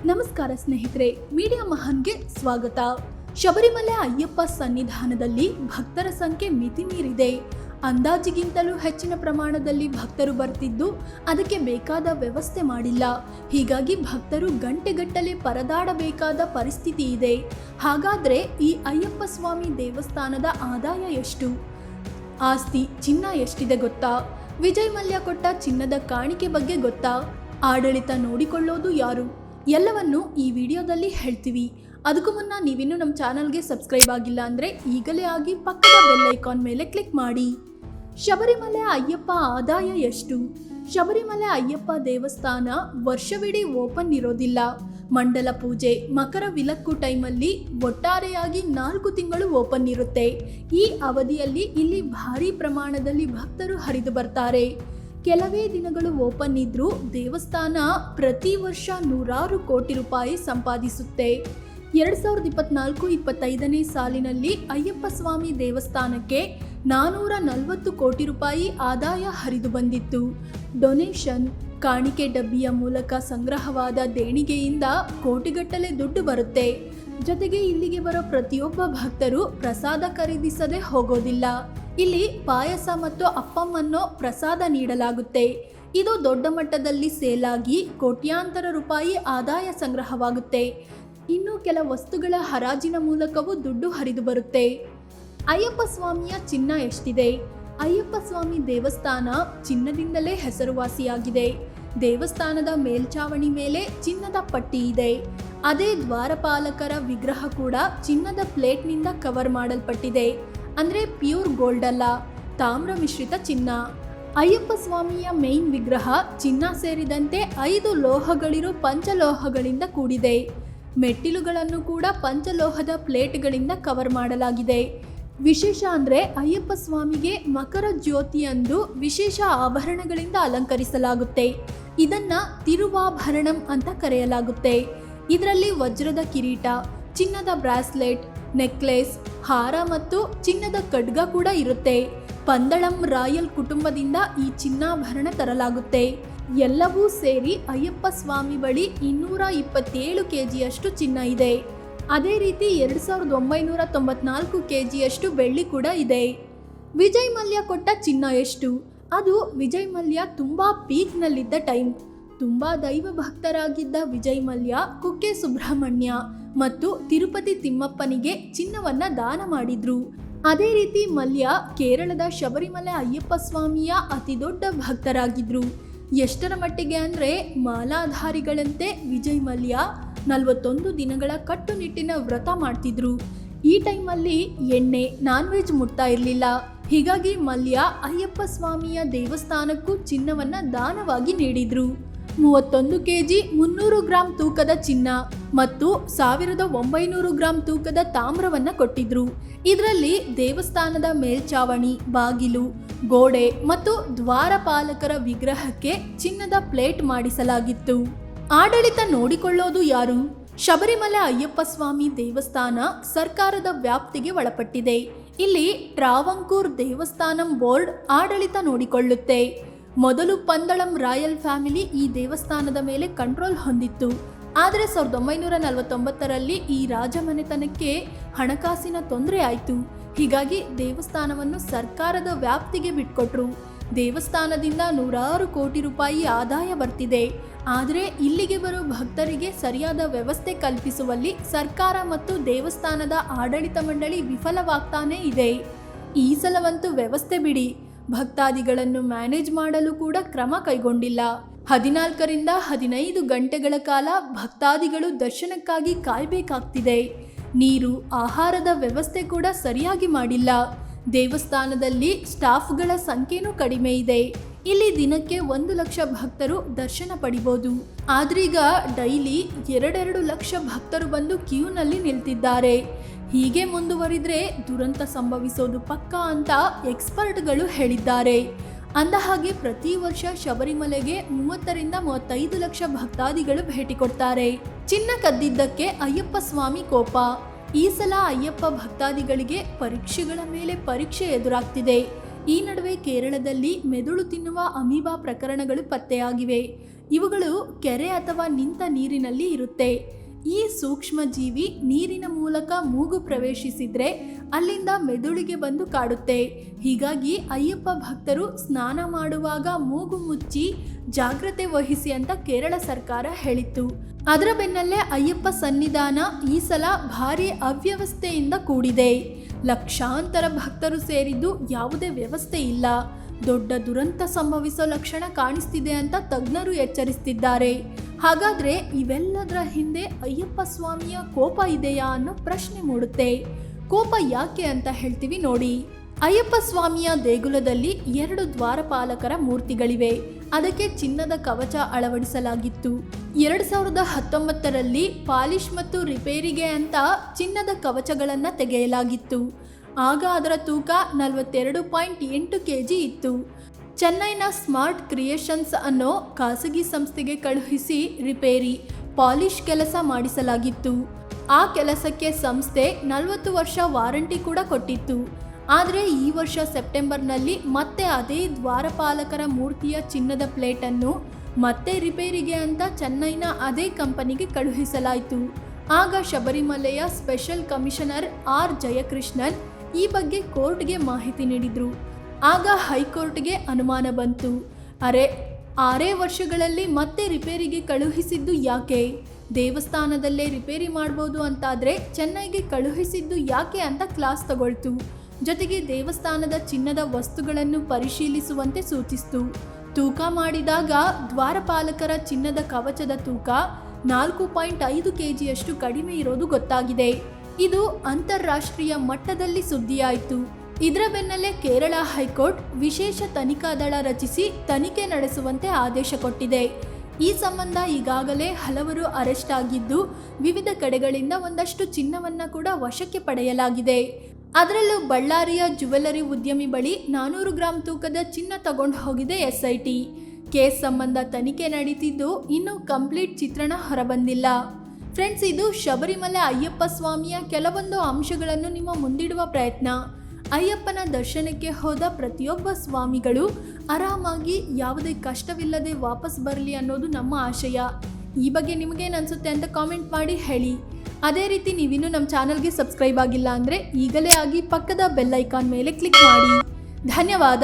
ನಮಸ್ಕಾರ ಸ್ನೇಹಿತರೆ, ಮೀಡಿಯಾ ಮಹಾನ್ಗೆ ಸ್ವಾಗತ. ಶಬರಿಮಲೆ ಅಯ್ಯಪ್ಪ ಸನ್ನಿಧಾನದಲ್ಲಿ ಭಕ್ತರ ಸಂಖ್ಯೆ ಮಿತಿ ಮೀರಿದೆ. ಅಂದಾಜಿಗಿಂತಲೂ ಹೆಚ್ಚಿನ ಪ್ರಮಾಣದಲ್ಲಿ ಭಕ್ತರು ಬರ್ತಿದ್ದು ಅದಕ್ಕೆ ಬೇಕಾದ ವ್ಯವಸ್ಥೆ ಮಾಡಿಲ್ಲ. ಹೀಗಾಗಿ ಭಕ್ತರು ಗಂಟೆಗಟ್ಟಲೆ ಪರದಾಡಬೇಕಾದ ಪರಿಸ್ಥಿತಿ ಇದೆ. ಹಾಗಾದ್ರೆ ಈ ಅಯ್ಯಪ್ಪ ಸ್ವಾಮಿ ದೇವಸ್ಥಾನದ ಆದಾಯ ಎಷ್ಟು? ಆಸ್ತಿ ಚಿನ್ನ ಎಷ್ಟಿದೆ ಗೊತ್ತಾ? ವಿಜಯ್ ಮಲ್ಯ ಕೊಟ್ಟ ಚಿನ್ನದ ಕಾಣಿಕೆ ಬಗ್ಗೆ ಗೊತ್ತಾ? ಆಡಳಿತ ನೋಡಿಕೊಳ್ಳೋದು ಯಾರು? ಎಲ್ಲವನ್ನು ಈ ವಿಡಿಯೋದಲ್ಲಿ ಹೇಳ್ತೀವಿ. ಅದಕ್ಕೂ ಮುನ್ನ ನೀವಿನ್ನೂ ನಮ್ಮ ಚಾನಲ್ಗೆ ಸಬ್ಸ್ಕ್ರೈಬ್ ಆಗಿಲ್ಲ ಅಂದರೆ ಈಗಲೇ ಆಗಿ ಪಕ್ಕದ ಬೆಲ್ ಐಕಾನ್ ಮೇಲೆ ಕ್ಲಿಕ್ ಮಾಡಿ. ಶಬರಿಮಲೆ ಅಯ್ಯಪ್ಪ ಆದಾಯ ಎಷ್ಟು? ಶಬರಿಮಲೆ ಅಯ್ಯಪ್ಪ ದೇವಸ್ಥಾನ ವರ್ಷವಿಡೀ ಓಪನ್ ಇರೋದಿಲ್ಲ. ಮಂಡಲ ಪೂಜೆ, ಮಕರ ವಿಲಕ್ಕು ಟೈಮಲ್ಲಿ ಒಟ್ಟಾರೆಯಾಗಿ 4 ತಿಂಗಳು ಓಪನ್ ಇರುತ್ತೆ. ಈ ಅವಧಿಯಲ್ಲಿ ಇಲ್ಲಿ ಭಾರೀ ಪ್ರಮಾಣದಲ್ಲಿ ಭಕ್ತರು ಹರಿದು ಬರ್ತಾರೆ. ಕೆಲವೇ ದಿನಗಳು ಓಪನ್ ಇದ್ರೂ ದೇವಸ್ಥಾನ ಪ್ರತಿ ವರ್ಷ ನೂರಾರು ಕೋಟಿ ರೂಪಾಯಿ ಸಂಪಾದಿಸುತ್ತೆ. 2024-25ನೇ ಸಾಲಿನಲ್ಲಿ ಅಯ್ಯಪ್ಪ ಸ್ವಾಮಿ ದೇವಸ್ಥಾನಕ್ಕೆ 440 ಕೋಟಿ ರೂಪಾಯಿ ಆದಾಯ ಹರಿದು ಬಂದಿತ್ತು. ಡೊನೇಷನ್, ಕಾಣಿಕೆ ಡಬ್ಬಿಯ ಮೂಲಕ ಸಂಗ್ರಹವಾದ ದೇಣಿಗೆಯಿಂದ ಕೋಟಿಗಟ್ಟಲೆ ದುಡ್ಡು ಬರುತ್ತೆ. ಜೊತೆಗೆ ಇಲ್ಲಿಗೆ ಬರೋ ಪ್ರತಿಯೊಬ್ಬ ಭಕ್ತರು ಪ್ರಸಾದ ಖರೀದಿಸದೆ ಹೋಗೋದಿಲ್ಲ. ಇಲ್ಲಿ ಪಾಯಸ ಮತ್ತು ಅಪ್ಪಂ ಅನ್ನೋ ಪ್ರಸಾದ ನೀಡಲಾಗುತ್ತೆ. ಇದು ದೊಡ್ಡ ಮಟ್ಟದಲ್ಲಿ ಸೇಲ್ ಆಗಿ ಕೋಟ್ಯಾಂತರ ರೂಪಾಯಿ ಆದಾಯ ಸಂಗ್ರಹವಾಗುತ್ತೆ. ಇನ್ನು ಕೆಲ ವಸ್ತುಗಳ ಹರಾಜಿನ ಮೂಲಕವೂ ದುಡ್ಡು ಹರಿದು ಬರುತ್ತೆ. ಅಯ್ಯಪ್ಪ ಸ್ವಾಮಿಯ ಚಿನ್ನ ಎಷ್ಟಿದೆ? ಅಯ್ಯಪ್ಪ ಸ್ವಾಮಿ ದೇವಸ್ಥಾನ ಚಿನ್ನದಿಂದಲೇ ಹೆಸರುವಾಸಿಯಾಗಿದೆ. ದೇವಸ್ಥಾನದ ಮೇಲ್ಚಾವಣಿ ಮೇಲೆ ಚಿನ್ನದ ಪಟ್ಟಿ ಇದೆ. ಅದೇ ದ್ವಾರಪಾಲಕರ ವಿಗ್ರಹ ಕೂಡ ಚಿನ್ನದ ಪ್ಲೇಟ್ನಿಂದ ಕವರ್ ಮಾಡಲ್ಪಟ್ಟಿದೆ. ಅಂದರೆ ಪ್ಯೂರ್ ಗೋಲ್ಡ್ ಅಲ್ಲ, ತಾಮ್ರ ಮಿಶ್ರಿತ ಚಿನ್ನ. ಅಯ್ಯಪ್ಪ ಸ್ವಾಮಿಯ ಮೇನ್ ವಿಗ್ರಹ ಚಿನ್ನ ಸೇರಿದಂತೆ 5 ಲೋಹಗಳಿರೋ ಪಂಚಲೋಹಗಳಿಂದ ಕೂಡಿದೆ. ಮೆಟ್ಟಿಲುಗಳನ್ನು ಕೂಡ ಪಂಚಲೋಹದ ಪ್ಲೇಟ್ಗಳಿಂದ ಕವರ್ ಮಾಡಲಾಗಿದೆ. ವಿಶೇಷ ಅಂದರೆ ಅಯ್ಯಪ್ಪ ಸ್ವಾಮಿಗೆ ಮಕರ ಜ್ಯೋತಿಯಂದು ವಿಶೇಷ ಆಭರಣಗಳಿಂದ ಅಲಂಕರಿಸಲಾಗುತ್ತೆ. ಇದನ್ನ ತಿರುವಾಭರಣಂ ಅಂತ ಕರೆಯಲಾಗುತ್ತೆ. ಇದರಲ್ಲಿ ವಜ್ರದ ಕಿರೀಟ, ಚಿನ್ನದ ಬ್ರಾಸ್ಲೆಟ್, ನೆಕ್ಲೆಸ್, ಹಾರ ಮತ್ತು ಚಿನ್ನದ ಖಡ್ಗ ಕೂಡ ಇರುತ್ತೆ. ಪಂದಳಂ ರಾಯಲ್ ಕುಟುಂಬದಿಂದ ಈ ಚಿನ್ನಾಭರಣ ತರಲಾಗುತ್ತೆ. ಎಲ್ಲವೂ ಸೇರಿ ಅಯ್ಯಪ್ಪ ಸ್ವಾಮಿ ಬಳಿ 227 ಕೆಜಿಯಷ್ಟು ಚಿನ್ನ ಇದೆ. ಅದೇ ರೀತಿ 2994 ಕೆಜಿಯಷ್ಟು ಬೆಳ್ಳಿ ಕೂಡ ಇದೆ. ವಿಜಯ್ ಮಲ್ಯ ಕೊಟ್ಟ ಚಿನ್ನ ಎಷ್ಟು? ಅದು ವಿಜಯ್ ಮಲ್ಯ ತುಂಬಾ ಪೀಕ್ನಲ್ಲಿದ್ದ ಟೈಮ್. ತುಂಬಾ ದೈವ ಭಕ್ತರಾಗಿದ್ದ ವಿಜಯ್ ಮಲ್ಯ ಕುಕ್ಕೆ ಸುಬ್ರಹ್ಮಣ್ಯ ಮತ್ತು ತಿರುಪತಿ ತಿಮ್ಮಪ್ಪನಿಗೆ ಚಿನ್ನವನ್ನ ದಾನ ಮಾಡಿದ್ರು. ಅದೇ ರೀತಿ ಮಲ್ಯ ಕೇರಳದ ಶಬರಿಮಲೆ ಅಯ್ಯಪ್ಪ ಸ್ವಾಮಿಯ ಅತಿ ದೊಡ್ಡ ಭಕ್ತರಾಗಿದ್ರು. ಎಷ್ಟರ ಮಟ್ಟಿಗೆ ಅಂದ್ರೆ ಮಾಲಾಧಾರಿಗಳಂತೆ ವಿಜಯ್ ಮಲ್ಯ 41 ದಿನಗಳ ಕಟ್ಟುನಿಟ್ಟಿನ ವ್ರತ ಮಾಡ್ತಿದ್ರು. ಈ ಟೈಮಲ್ಲಿ ಎಣ್ಣೆ, ನಾನ್ ವೆಜ್ ಮುಟ್ತಾ ಇರಲಿಲ್ಲ. ಹೀಗಾಗಿ ಮಲ್ಯ ಅಯ್ಯಪ್ಪ ಸ್ವಾಮಿಯ ದೇವಸ್ಥಾನಕ್ಕೂ ಚಿನ್ನವನ್ನ ದಾನವಾಗಿ ನೀಡಿದ್ರು. 31 ಕೆಜಿ 300 ಗ್ರಾಂ ತೂಕದ ಚಿನ್ನ ಮತ್ತು 1900 ಗ್ರಾಂ ತೂಕದ ತಾಮ್ರವನ್ನ ಕೊಟ್ಟಿದ್ರು. ಇದರಲ್ಲಿ ದೇವಸ್ಥಾನದ ಮೇಲ್ಚಾವಣಿ, ಬಾಗಿಲು, ಗೋಡೆ ಮತ್ತು ದ್ವಾರಪಾಲಕರ ವಿಗ್ರಹಕ್ಕೆ ಚಿನ್ನದ ಪ್ಲೇಟ್ ಮಾಡಿಸಲಾಗಿತ್ತು. ಆಡಳಿತ ನೋಡಿಕೊಳ್ಳೋದು ಯಾರು? ಶಬರಿಮಲೆ ಅಯ್ಯಪ್ಪ ಸ್ವಾಮಿ ದೇವಸ್ಥಾನ ಸರ್ಕಾರದ ವ್ಯಾಪ್ತಿಗೆ ಒಳಪಟ್ಟಿದೆ. ಇಲ್ಲಿ ಟ್ರಾವಂಕೂರ್ ದೇವಸ್ಥಾನಂ ಬೋರ್ಡ್ ಆಡಳಿತ ನೋಡಿಕೊಳ್ಳುತ್ತೆ. ಮೊದಲು ಪಂದಳಂ ರಾಯಲ್ ಫ್ಯಾಮಿಲಿ ಈ ದೇವಸ್ಥಾನದ ಮೇಲೆ ಕಂಟ್ರೋಲ್ ಹೊಂದಿತ್ತು. ಆದರೆ 1949ರಲ್ಲಿ ಈ ರಾಜಮನೆತನಕ್ಕೆ ಹಣಕಾಸಿನ ತೊಂದರೆ ಆಯಿತು. ಹೀಗಾಗಿ ದೇವಸ್ಥಾನವನ್ನು ಸರ್ಕಾರದ ವ್ಯಾಪ್ತಿಗೆ ಬಿಟ್ಕೊಟ್ರು. ದೇವಸ್ಥಾನದಿಂದ ನೂರಾರು ಕೋಟಿ ರೂಪಾಯಿ ಆದಾಯ ಬರ್ತಿದೆ. ಆದರೆ ಇಲ್ಲಿಗೆ ಬರೋ ಭಕ್ತರಿಗೆ ಸರಿಯಾದ ವ್ಯವಸ್ಥೆ ಕಲ್ಪಿಸುವಲ್ಲಿ ಸರ್ಕಾರ ಮತ್ತು ದೇವಸ್ಥಾನದ ಆಡಳಿತ ಮಂಡಳಿ ವಿಫಲವಾಗ್ತಾನೇ ಇದೆ. ಈ ಸಲವಂತೂ ವ್ಯವಸ್ಥೆ ಬಿಡಿ, ಭಕ್ತಾದಿಗಳನ್ನು ಮ್ಯಾನೇಜ್ ಮಾಡಲು ಕೂಡ ಕ್ರಮ ಕೈಗೊಂಡಿಲ್ಲ. 14ರಿಂದ 15 ಗಂಟೆಗಳ ಕಾಲ ಭಕ್ತಾದಿಗಳು ದರ್ಶನಕ್ಕಾಗಿ ಕಾಯಬೇಕಾಗ್ತಿದೆ. ನೀರು, ಆಹಾರದ ವ್ಯವಸ್ಥೆ ಕೂಡ ಸರಿಯಾಗಿ ಮಾಡಿಲ್ಲ. ದೇವಸ್ಥಾನದಲ್ಲಿ ಸ್ಟಾಫ್ಗಳ ಸಂಖ್ಯೆನೂ ಕಡಿಮೆ ಇದೆ. ಇಲ್ಲಿ ದಿನಕ್ಕೆ 1 ಲಕ್ಷ ಭಕ್ತರು ದರ್ಶನ ಪಡಿಬೋದು. ಆದ್ರೀಗ ಡೈಲಿ 2 ಲಕ್ಷ ಭಕ್ತರು ಬಂದು ಕ್ಯೂನಲ್ಲಿ ನಿಲ್ತಿದ್ದಾರೆ. ಹೀಗೆ ಮುಂದುವರಿದ್ರೆ ದುರಂತ ಸಂಭವಿಸೋದು ಪಕ್ಕಾ ಅಂತ ಎಕ್ಸ್ಪರ್ಟ್ಗಳು ಹೇಳಿದ್ದಾರೆ. ಅಂದಹಾಗೆ ಪ್ರತಿ ವರ್ಷ ಶಬರಿಮಲೆಗೆ 30ರಿಂದ 35 ಲಕ್ಷ ಭಕ್ತಾದಿಗಳು ಭೇಟಿ ಕೊಡ್ತಾರೆ. ಚಿನ್ನ ಕದ್ದಿದ್ದಕ್ಕೆ ಅಯ್ಯಪ್ಪ ಸ್ವಾಮಿ ಕೋಪ. ಈ ಸಲ ಅಯ್ಯಪ್ಪ ಭಕ್ತಾದಿಗಳಿಗೆ ಪರೀಕ್ಷೆಗಳ ಮೇಲೆ ಪರೀಕ್ಷೆ ಎದುರಾಗ್ತಿದೆ. ಈ ನಡುವೆ ಕೇರಳದಲ್ಲಿ ಮೆದುಳು ತಿನ್ನುವ ಅಮೀಬಾ ಪ್ರಕರಣಗಳು ಪತ್ತೆಯಾಗಿವೆ. ಇವುಗಳು ಕೆರೆ ಅಥವಾ ನಿಂತ ನೀರಿನಲ್ಲಿ ಇರುತ್ತೆ. ಈ ಸೂಕ್ಷ್ಮ ಜೀವಿ ನೀರಿನ ಮೂಲಕ ಮೂಗು ಪ್ರವೇಶಿಸಿದ್ರೆ ಅಲ್ಲಿಂದ ಮೆದುಳಿಗೆ ಬಂದು ಕಾಡುತ್ತೆ. ಹೀಗಾಗಿ ಅಯ್ಯಪ್ಪ ಭಕ್ತರು ಸ್ನಾನ ಮಾಡುವಾಗ ಮೂಗು ಮುಚ್ಚಿ ಜಾಗ್ರತೆ ವಹಿಸಿ ಅಂತ ಕೇರಳ ಸರ್ಕಾರ ಹೇಳಿತ್ತು. ಅದರ ಬೆನ್ನಲ್ಲೇ ಅಯ್ಯಪ್ಪ ಸನ್ನಿಧಾನ ಈ ಸಲ ಭಾರಿ ಅವ್ಯವಸ್ಥೆಯಿಂದ ಕೂಡಿದೆ. ಲಕ್ಷಾಂತರ ಭಕ್ತರು ಸೇರಿದ್ದು ಯಾವುದೇ ವ್ಯವಸ್ಥೆ ಇಲ್ಲ. ದೊಡ್ಡ ದುರಂತ ಸಂಭವಿಸೋ ಲಕ್ಷಣ ಕಾಣಿಸ್ತಿದೆ ಅಂತ ತಜ್ಞರು ಎಚ್ಚರಿಸ್ತಿದ್ದಾರೆ. ಹಾಗಾದ್ರೆ ಇವೆಲ್ಲದರ ಹಿಂದೆ ಅಯ್ಯಪ್ಪ ಸ್ವಾಮಿಯ ಕೋಪ ಇದೆಯಾ ಅನ್ನೋ ಪ್ರಶ್ನೆ ಮೂಡುತ್ತೆ. ಕೋಪ ಯಾಕೆ ಅಂತ ಹೇಳ್ತೀವಿ ನೋಡಿ. ಅಯ್ಯಪ್ಪ ಸ್ವಾಮಿಯ ದೇಗುಲದಲ್ಲಿ 2 ದ್ವಾರಪಾಲಕರ ಮೂರ್ತಿಗಳಿವೆ. ಅದಕ್ಕೆ ಚಿನ್ನದ ಕವಚ ಅಳವಡಿಸಲಾಗಿತ್ತು. 2019ರಲ್ಲಿ ಪಾಲಿಶ್ ಮತ್ತು ರಿಪೇರಿಗೆ ಅಂತ ಚಿನ್ನದ ಕವಚಗಳನ್ನು ತೆಗೆಯಲಾಗಿತ್ತು. ಆಗ ಅದರ ತೂಕ 42.8 kg ಇತ್ತು. ಚೆನ್ನೈನ ಸ್ಮಾರ್ಟ್ ಕ್ರಿಯೇಷನ್ಸ್ ಅನ್ನೋ ಖಾಸಗಿ ಸಂಸ್ಥೆಗೆ ಕಳುಹಿಸಿ ರಿಪೇರಿ, ಪಾಲಿಶ್ ಕೆಲಸ ಮಾಡಿಸಲಾಗಿತ್ತು. ಆ ಕೆಲಸಕ್ಕೆ ಸಂಸ್ಥೆ 40 ವರ್ಷ ವಾರಂಟಿ ಕೂಡ ಕೊಟ್ಟಿತ್ತು. ಆದರೆ ಈ ವರ್ಷ ಸೆಪ್ಟೆಂಬರ್ನಲ್ಲಿ ಮತ್ತೆ ಅದೇ ದ್ವಾರಪಾಲಕರ ಮೂರ್ತಿಯ ಚಿನ್ನದ ಪ್ಲೇಟನ್ನು ಮತ್ತೆ ರಿಪೇರಿಗೆ ಅಂತ ಚೆನ್ನೈನ ಅದೇ ಕಂಪನಿಗೆ ಕಳುಹಿಸಲಾಯಿತು. ಆಗ ಶಬರಿಮಲೆಯ ಸ್ಪೆಷಲ್ ಕಮಿಷನರ್ ಆರ್ ಜಯಕೃಷ್ಣನ್ ಈ ಬಗ್ಗೆ ಕೋರ್ಟ್ಗೆ ಮಾಹಿತಿ ನೀಡಿದ್ರು. ಆಗ ಹೈಕೋರ್ಟ್ಗೆ ಅನುಮಾನ ಬಂತು. 6 ವರ್ಷಗಳಲ್ಲಿ ಮತ್ತೆ ರಿಪೇರಿಗೆ ಕಳುಹಿಸಿದ್ದು ಯಾಕೆ? ದೇವಸ್ಥಾನದಲ್ಲೇ ರಿಪೇರಿ ಮಾಡ್ಬೋದು ಅಂತಾದರೆ ಚೆನ್ನೈಗೆ ಕಳುಹಿಸಿದ್ದು ಯಾಕೆ ಅಂತ ಕ್ಲಾಸ್ ತಗೊಳ್ತು. ಜೊತೆಗೆ ದೇವಸ್ಥಾನದ ಚಿನ್ನದ ವಸ್ತುಗಳನ್ನು ಪರಿಶೀಲಿಸುವಂತೆ ಸೂಚಿಸಿತು. ತೂಕ ಮಾಡಿದಾಗ ದ್ವಾರಪಾಲಕರ ಚಿನ್ನದ ಕವಚದ ತೂಕ 4.5 kgಯಷ್ಟು ಕಡಿಮೆ ಇರೋದು ಗೊತ್ತಾಗಿದೆ. ಇದು ಅಂತಾರಾಷ್ಟ್ರೀಯ ಮಟ್ಟದಲ್ಲಿ ಸುದ್ದಿಯಾಯಿತು. ಇದರ ಬೆನ್ನಲ್ಲೇ ಕೇರಳ ಹೈಕೋರ್ಟ್ ವಿಶೇಷ ತನಿಖಾ ದಳ ರಚಿಸಿ ತನಿಖೆ ನಡೆಸುವಂತೆ ಆದೇಶ ಕೊಟ್ಟಿದೆ. ಈ ಸಂಬಂಧ ಈಗಾಗಲೇ ಹಲವರು ಅರೆಸ್ಟ್ ಆಗಿದ್ದು, ವಿವಿಧ ಕಡೆಗಳಿಂದ ಒಂದಷ್ಟು ಚಿನ್ನವನ್ನು ಕೂಡ ವಶಕ್ಕೆ ಪಡೆಯಲಾಗಿದೆ. ಅದರಲ್ಲೂ ಬಳ್ಳಾರಿಯ ಜ್ಯುವೆಲರಿ ಉದ್ಯಮಿ ಬಳಿ 400 ಗ್ರಾಂ ತೂಕದ ಚಿನ್ನ ತಗೊಂಡು ಹೋಗಿದೆ SIT. ಕೇಸ್ ಸಂಬಂಧ ತನಿಖೆ ನಡೀತಿದ್ದು ಇನ್ನೂ ಕಂಪ್ಲೀಟ್ ಚಿತ್ರಣ ಹೊರಬಂದಿಲ್ಲ. ಫ್ರೆಂಡ್ಸ್, ಇದು ಶಬರಿಮಲೆ ಅಯ್ಯಪ್ಪ ಸ್ವಾಮಿಯ ಕೆಲವೊಂದು ಅಂಶಗಳನ್ನು ನಿಮ್ಮ ಮುಂದಿಡುವ ಪ್ರಯತ್ನ. ಅಯ್ಯಪ್ಪನ ದರ್ಶನಕ್ಕೆ ಹೋದ ಪ್ರತಿಯೊಬ್ಬ ಸ್ವಾಮಿಗಳು ಆರಾಮಾಗಿ ಯಾವುದೇ ಕಷ್ಟವಿಲ್ಲದೆ ವಾಪಸ್ ಬರಲಿ ಅನ್ನೋದು ನಮ್ಮ ಆಶಯ. ಈ ಬಗ್ಗೆ ನಿಮಗೇನು ಅನಿಸುತ್ತೆ ಅಂತ ಕಾಮೆಂಟ್ ಮಾಡಿ ಹೇಳಿ. ಅದೇ ರೀತಿ ನೀವಿನ್ನೂ ನಮ್ಮ ಚಾನಲ್ಗೆ ಸಬ್ಸ್ಕ್ರೈಬ್ ಆಗಿಲ್ಲ ಅಂದರೆ ಈಗಲೇ ಆಗಿ ಪಕ್ಕದ ಬೆಲ್ ಐಕಾನ್ ಮೇಲೆ ಕ್ಲಿಕ್ ಮಾಡಿ. ಧನ್ಯವಾದ.